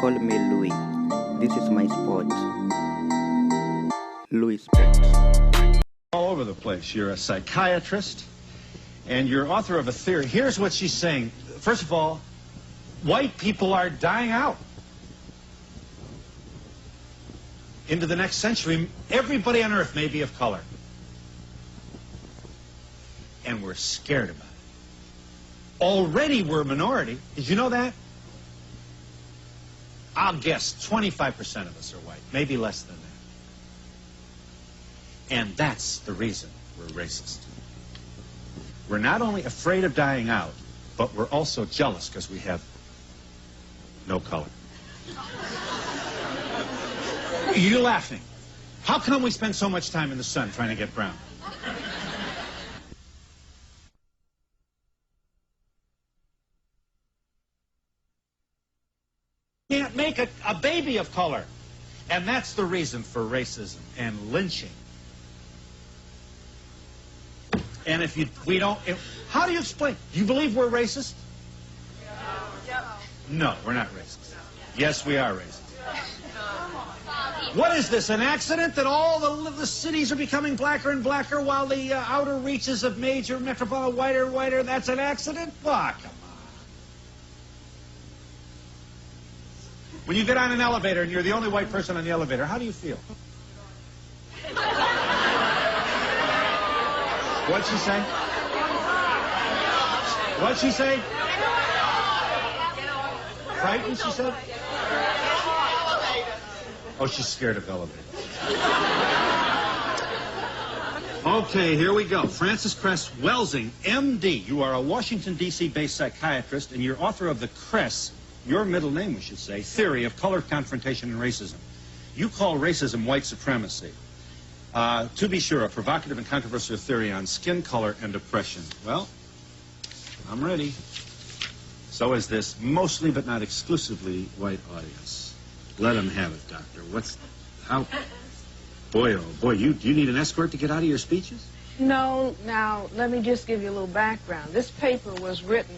Call me Louis. This is my sport. Louis Sport. All over the place. You're a psychiatrist, and you're author of a theory. Here's what she's saying. First of all, white people are dying out. Into the next century, everybody on Earth may be of color. And we're scared about it. Already we're a minority. Did you know that? I'll guess 25% of us are white, maybe less than that. And that's the reason we're racist. We're not only afraid of dying out, but we're also jealous because we have no color. You're laughing. How come we spend so much time in the sun trying to get brown? Can't make a baby of color. And that's the reason for racism and lynching. And if how do you explain? Do you believe we're racist? No, we're not racist. Yes, we are racist. What is this, an accident that all the cities are becoming blacker and blacker while the outer reaches of major metropolitan whiter and whiter? That's an accident? Oh, come on. When you get on an elevator and you're the only white person on the elevator, how do you feel? What'd she say? What'd she say? Frightened, she said? Oh, she's scared of elevators. Okay, here we go. Frances Cress Welsing, M.D. You are a Washington, D.C.-based psychiatrist, and you're author of the Cress, your middle name, we should say, Theory of Color Confrontation and Racism. You call racism white supremacy. To be sure, a provocative and controversial theory on skin color and oppression. Well, I'm ready. So is this mostly but not exclusively white audience. Let them have it, Doctor. Boy, oh boy, do you need an escort to get out of your speeches? No, now, let me just give you a little background. This paper was written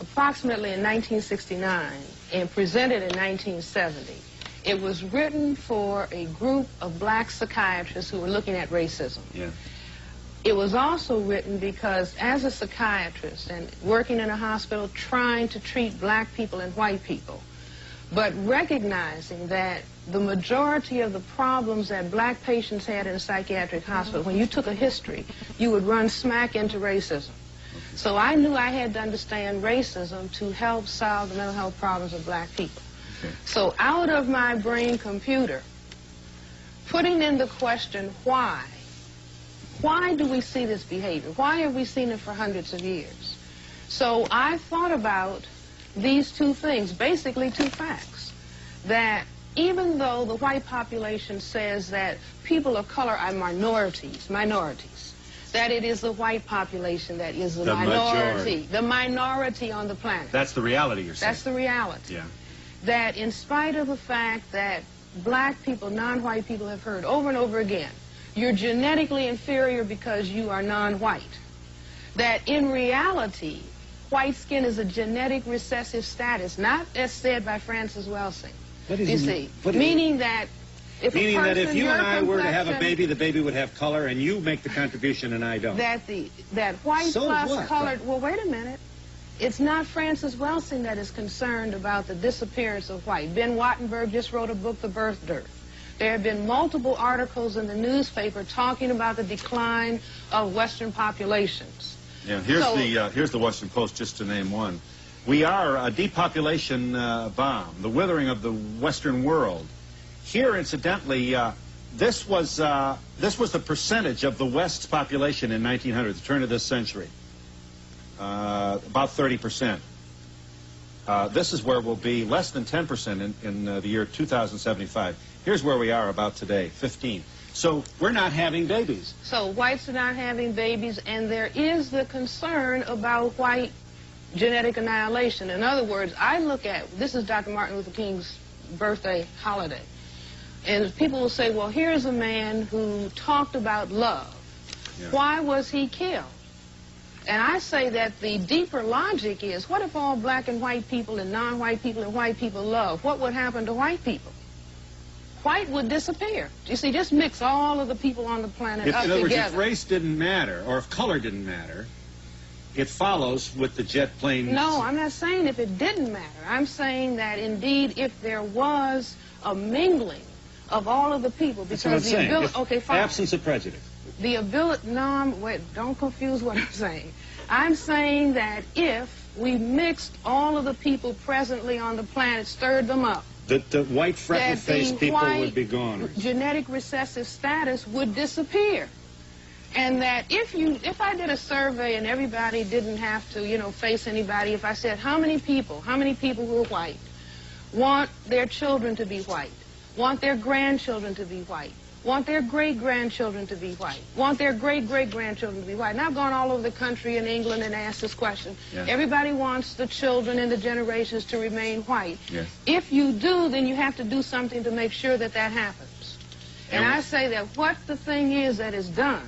approximately in 1969 and presented in 1970. It was written for a group of black psychiatrists who were looking at racism. Yeah. It was also written because as a psychiatrist and working in a hospital trying to treat black people and white people, but recognizing that the majority of the problems that black patients had in a psychiatric hospital, when you took a history, you would run smack into racism. So I knew I had to understand racism to help solve the mental health problems of black people. Okay. So out of my brain computer, putting in the question, why do we see this behavior? Why have we seen it for hundreds of years? So I thought about these two things, basically two facts, that even though the white population says that people of color are minorities, that it is the white population that is the minority on the planet. That's the reality you're saying. That's the reality. Yeah. That in spite of the fact that black people, non-white people have heard over and over again, you're genetically inferior because you are non-white. That in reality, white skin is a genetic recessive status, not as said by Frances Welsing. You see, meaning that if you and I were to have a baby, the baby would have color, and you make the contribution and I don't. That white plus colored. Well, wait a minute. It's not Frances Welsing that is concerned about the disappearance of white. Ben Wattenberg just wrote a book, The Birth Dearth. There have been multiple articles in the newspaper talking about the decline of Western populations. Yeah, here's the Washington Post, just to name one. We are a depopulation bomb, the withering of the Western world. Here, incidentally, this was the percentage of the West's population in 1900, the turn of this century, about 30%. This is where we'll be less than 10% in the year 2075. Here's where we are about today, 15. So we're not having babies. So whites are not having babies, and there is the concern about white genetic annihilation. In other words, I look at, this is Dr. Martin Luther King's birthday holiday, and people will say, well, here's a man who talked about love. Yeah. Why was he killed? And I say that the deeper logic is, what if all black and white people and non-white people and white people love? What would happen to white people? White would disappear. You see, just mix all of the people on the planet up together. In other words, if race didn't matter, or if color didn't matter, it follows with the jet planes. No, I'm not saying if it didn't matter. I'm saying that, indeed, if there was a mingling of all of the people, because that's what I'm saying. Okay, fine. Absence of prejudice. The ability, no, wait, don't confuse what I'm saying. I'm saying that if we mixed all of the people presently on the planet, stirred them up, the white freckle-faced people would be gone. Genetic recessive status would disappear. And that if I did a survey and everybody didn't have to, you know, face anybody, if I said how many people who are white want their children to be white, want their grandchildren to be white, want their great-grandchildren to be white, want their great-great-grandchildren to be white. And I've gone all over the country in England and asked this question. Yeah. Everybody wants the children and the generations to remain white. Yes. If you do, then you have to do something to make sure that that happens. And I say that what the thing is that is done,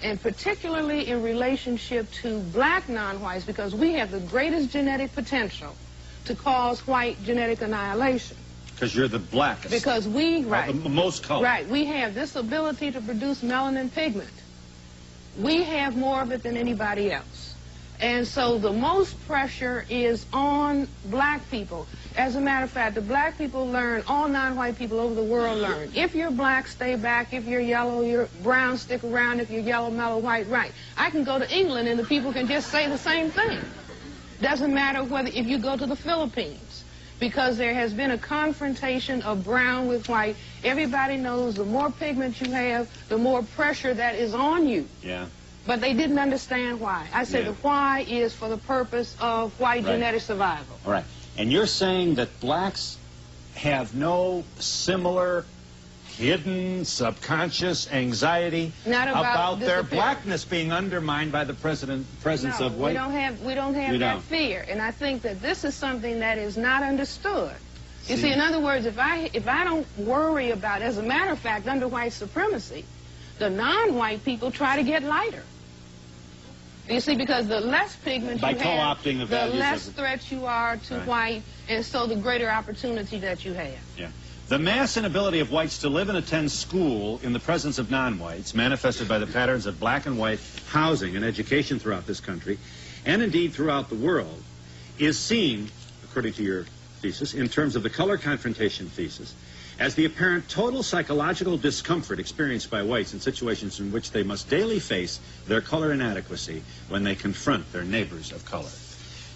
and particularly in relationship to black non-whites, because we have the greatest genetic potential to cause white genetic annihilation. Because you're the blackest. Because we, right. The most color. Right. We have this ability to produce melanin pigment. We have more of it than anybody else. And so the most pressure is on black people. As a matter of fact, the black people learn, all non-white people over the world learn. If you're black, stay back. If you're yellow, you're brown, stick around. If you're yellow, mellow, white, right. I can go to England and the people can just say the same thing. Doesn't matter whether if you go to the Philippines. Because there has been a confrontation of brown with white. Everybody knows the more pigment you have, the more pressure that is on you. Yeah. But they didn't understand why. I say the why is for the purpose of white genetic survival. All right. And you're saying that blacks have no similar hidden, subconscious anxiety about their blackness being undermined by the presence of white? We don't have that fear. And I think that this is something that is not understood. You see, in other words, if I don't worry about, as a matter of fact, under white supremacy, the non-white people try to get lighter. You see, because the less pigment you have, the less threat you are to white, and so the greater opportunity that you have. Yeah. The mass inability of whites to live and attend school in the presence of non-whites, manifested by the patterns of black and white housing and education throughout this country, and indeed throughout the world, is seen, according to your thesis, in terms of the color confrontation thesis, as the apparent total psychological discomfort experienced by whites in situations in which they must daily face their color inadequacy when they confront their neighbors of color.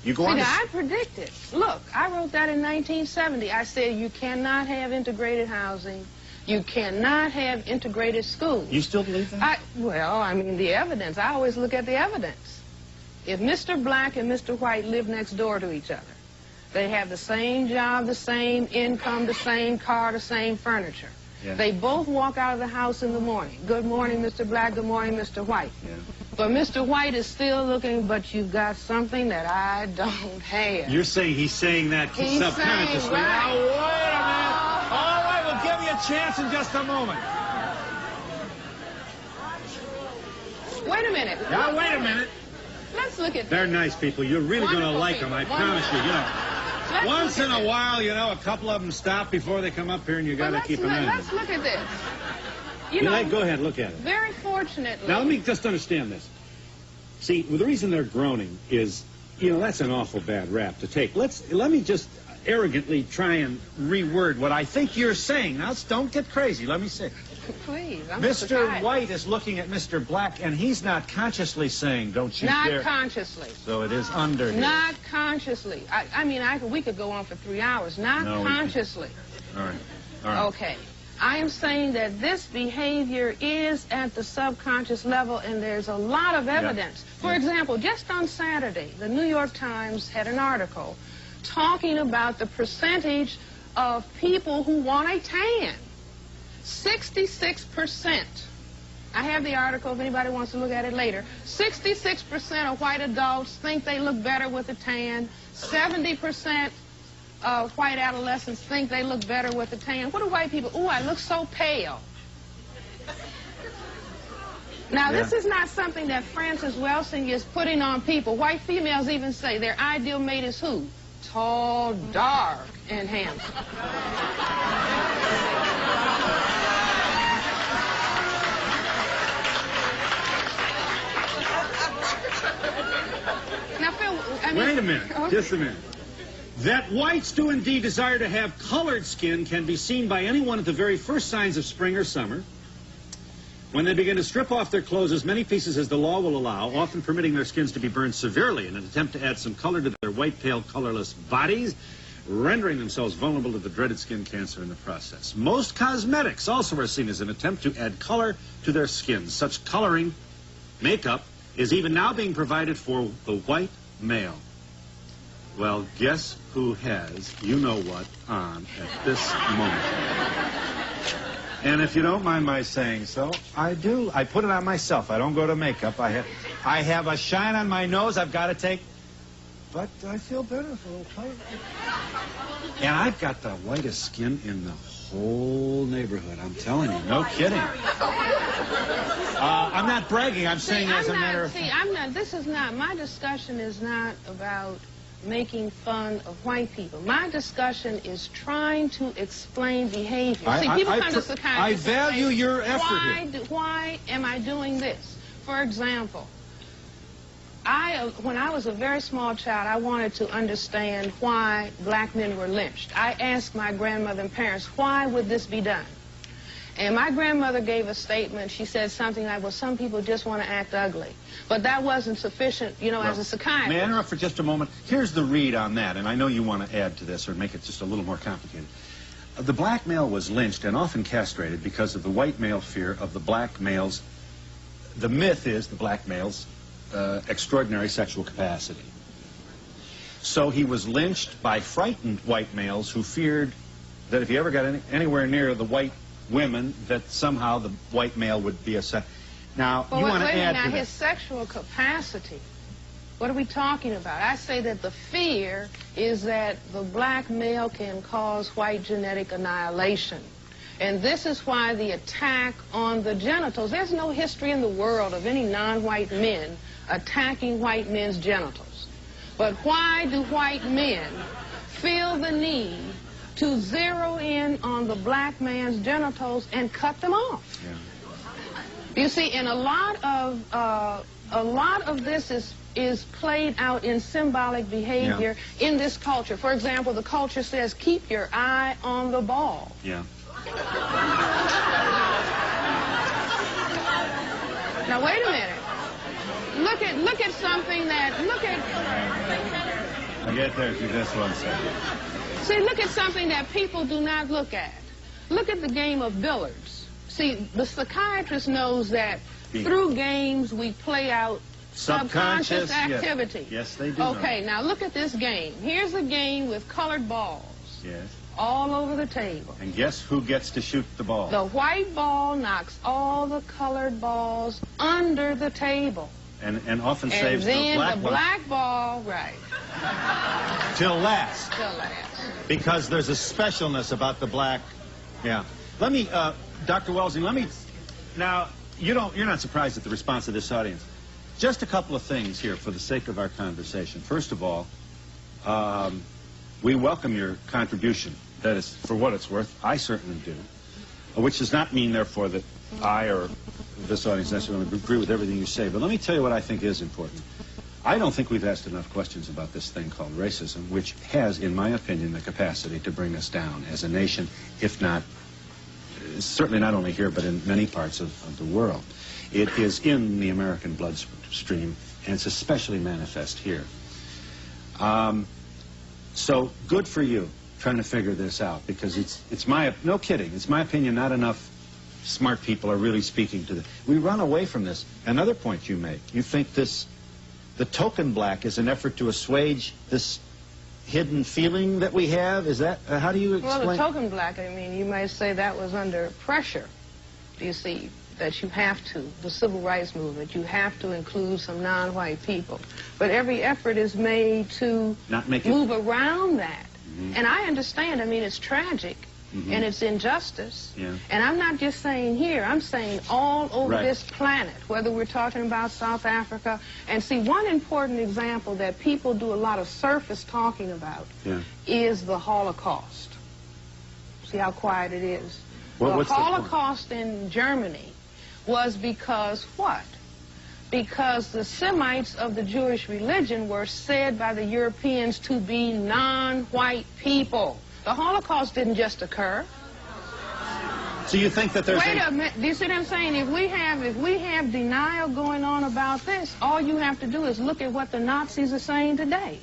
You go on. I predicted. Look, I wrote that in 1970. I said you cannot have integrated housing. You cannot have integrated schools. You still believe that? Well, I mean, the evidence. I always look at the evidence. If Mr. Black and Mr. White live next door to each other, they have the same job, the same income, the same car, the same furniture. Yeah. They both walk out of the house in the morning. Good morning, Mr. Black. Good morning, Mr. White. Yeah. But Mr. White is still looking, but you've got something that I don't have. You're saying he's saying that subconsciously. Saying, right. Now, wait a minute. All right, we'll give you a chance in just a moment. Wait a minute. Now, wait a minute. Let's look at They're nice people. You're really going to like them, I promise you. You know, once in a while, you know, a couple of them stop before they come up here, and you got to keep an eye on them. Let's look at this. You know, go ahead, look at it. Very fortunately. Now, let me just understand this. See, the reason they're groaning is, you know, that's an awful bad rap to take. Let me just arrogantly try and reword what I think you're saying. Now, don't get crazy. Let me see. Please, Mr. White is looking at Mr. Black, and he's not consciously saying, don't you dare. Not consciously. So it is under here. Not consciously. I mean, we could go on for 3 hours. Not consciously. All right. All right. Okay. I am saying that this behavior is at the subconscious level, and there's a lot of evidence. For example, just on Saturday, the New York Times had an article talking about the percentage of people who want a tan. 66%. I have the article if anybody wants to look at it later. 66% of white adults think they look better with a tan. 70% of white adolescents think they look better with a tan. What do white people? Ooh, I look so pale. Now, Yeah. this is not something that Francis Welsing is putting on people. White females even say their ideal mate is who? Tall, dark, and handsome. Now, Phil, I mean... Wait a minute, Okay. just a minute. That whites do indeed desire to have colored skin can be seen by anyone at the very first signs of spring or summer, when they begin to strip off their clothes as many pieces as the law will allow, often permitting their skins to be burned severely in an attempt to add some color to their white, pale, colorless bodies, rendering themselves vulnerable to the dreaded skin cancer in the process. Most cosmetics also are seen as an attempt to add color to their skins. Such coloring makeup is even now being provided for the white male. Well, guess who has you-know-what on at this moment? And if you don't mind my saying so, I do. I put it on myself. I don't go to makeup. I have a shine on my nose I've got to take. But I feel better with a little color. And I've got the whitest skin in the whole neighborhood. I'm telling you. No kidding. I'm not bragging. I'm saying as a matter of fact. This is not, my discussion is not about making fun of white people. My discussion is trying to explain behavior. People come to psychiatrists I value and say, your effort here. Why am I doing this? For example, when I was a very small child, I wanted to understand why black men were lynched. I asked my grandmother and parents, why would this be done? And my grandmother gave a statement. She said something like, well, some people just want to act ugly. But that wasn't sufficient, you know, as a psychiatrist. May I interrupt for just a moment? Here's the read on that, and I know you want to add to this or make it just a little more complicated. The black male was lynched and often castrated because of the white male fear of the black male's, the myth is the black male's extraordinary sexual capacity. So he was lynched by frightened white males who feared that if he ever got anywhere near the white women, that somehow the white male would be a Now, well, you want to wait a add minute, to now, that. his sexual capacity, what are we talking about? I say that the fear is that the black male can cause white genetic annihilation. And this is why the attack on the genitals, there's no history in the world of any non-white men attacking white men's genitals. But why do white men feel the need to zero in on the black man's genitals and cut them off? Yeah. You see, and a lot of this is played out in symbolic behavior in this culture. For example, the culture says, keep your eye on the ball. Yeah. Now, wait a minute. Look at something that, I get there through this one second. see, look at something that people do not look at. Look at the game of billiards. See, the psychiatrist knows that through games we play out subconscious activity. Yes, they do. Okay, now look at this game. Here's a game with colored balls. Yes. All over the table. And guess who gets to shoot the ball? The white ball knocks all the colored balls under the table. And often And saves the then black the one black ball, right, till last. till last. Because there's a specialness about the black. Yeah. Let me, Dr. Welsing, now, you're not surprised at the response of this audience. Just a couple of things here for the sake of our conversation. First of all, we welcome your contribution. That is, for what it's worth, I certainly do. Which does not mean, therefore, that I or this audience necessarily agree with everything you say. But let me tell you what I think is important. I don't think we've asked enough questions about this thing called racism, which has, in my opinion, the capacity to bring us down as a nation, if not, certainly not only here, but in many parts of the world. It is in the American bloodstream, and it's especially manifest here. So good for you trying to figure this out, because no kidding, it's my opinion, not enough smart people are really speaking to this. We run away from this. Another point you make, you think the token black is an effort to assuage this hidden feeling that we have? Is that, how do you explain? Well, the token black, I mean, you might say that was under pressure. You see, that you have to, the civil rights movement, you have to include some non-white people. But every effort is made to move around that. Mm-hmm. And I understand, I mean, it's tragic and it's injustice. Yeah. And I'm not just saying here, I'm saying all over Right. this planet, whether we're talking about South Africa. And see, one important example that people do a lot of surface talking about Yeah. is the Holocaust. See how quiet it is? What's the the Holocaust in Germany was because what? Because the Semites of the Jewish religion were said by the Europeans to be non-white people. The Holocaust didn't just occur. So you think that there's Wait a minute. Do you see what I'm saying? If we have denial going on about this, all you have to do is look at what the Nazis are saying today.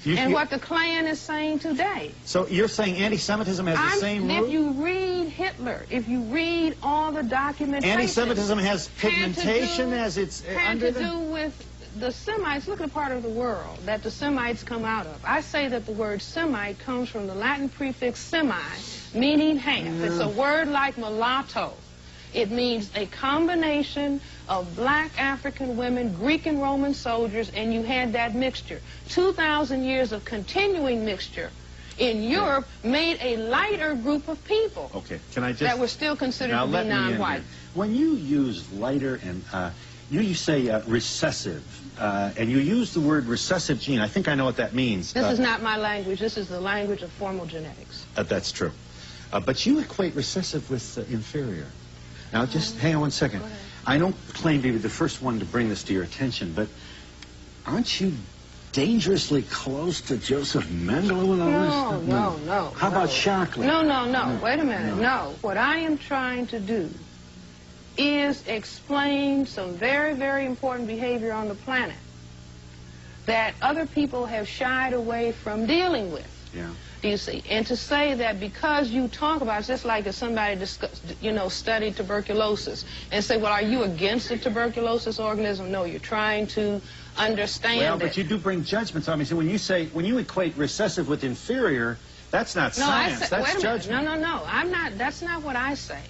And what the Klan is saying today. So you're saying anti-Semitism has the same root? If you read Hitler, if you read all the documentation... Anti-Semitism has pigmentation as it's under the... Had to do with the Semites. Look at the part of the world that the Semites come out of. I say that the word Semite comes from the Latin prefix semi, meaning half. It's a word like mulatto. It means a combination of black African women, Greek and Roman soldiers, and you had that mixture. 2,000 years of continuing mixture in Europe made a lighter group of people. Okay, can I just... that were still considered to be non-white. When you use lighter and... you say recessive, and you use the word recessive gene. I think I know what that means. This is not my language. This is the language of formal genetics. That's true. But you equate recessive with inferior. Now, just hang on one second. I don't claim to be the first one to bring this to your attention, but aren't you dangerously close to Joseph Mengele with all this? No. How about Shockley? No. Wait a minute. No. What I am trying to do is explain some very, very important behavior on the planet that other people have shied away from dealing with. Yeah. Do you see? And to say that because you talk about it, it's just like if somebody studied tuberculosis and say, well, are you against the tuberculosis organism? No, you're trying to understand Well, but you do bring judgments on me. So when you equate recessive with inferior, that's not science, that's judgment. No. I'm not. That's not what I say.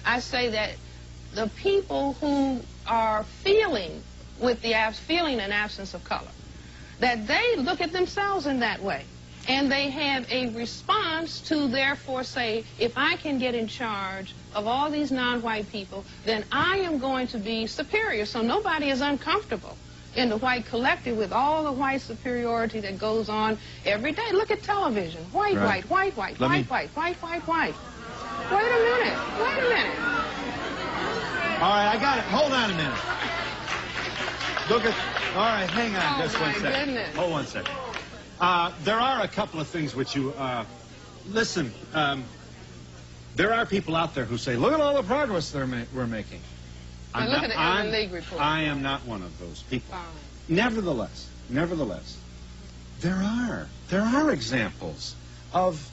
I say that the people who are feeling an absence of color, that they look at themselves in that way. And they have a response to therefore say, if I can get in charge of all these non-white people, then I am going to be superior. So nobody is uncomfortable in the white collective with all the white superiority that goes on every day. Look at television. White. Wait a minute. All right, I got it. Hold on a minute. Look at... All right, hang on just one second. Goodness. Hold one second. There are a couple of things which you... listen, there are people out there who say, look at all the progress we're making. Look at the Allen League report. I am not one of those people. Nevertheless, there are examples of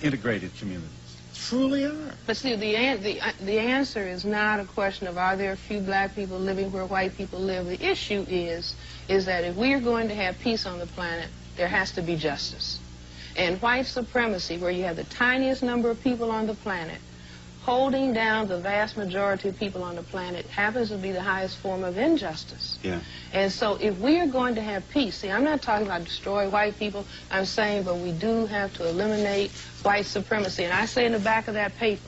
integrated communities. Truly are. But see, the answer is not a question of are there a few black people living where white people live. The issue is that if we are going to have peace on the planet, there has to be justice. And white supremacy, where you have the tiniest number of people on the planet holding down the vast majority of people on the planet, happens to be the highest form of injustice. Yeah. And so if we are going to have peace, see, I'm not talking about destroy white people, I'm saying, but we do have to eliminate white supremacy. And I say in the back of that paper,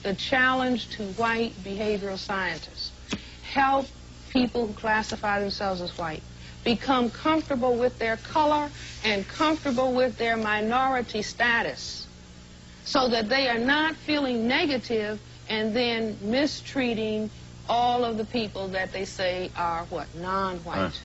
the challenge to white behavioral scientists, help people who classify themselves as white become comfortable with their color and comfortable with their minority status, so that they are not feeling negative and then mistreating all of the people that they say are, what, non-white.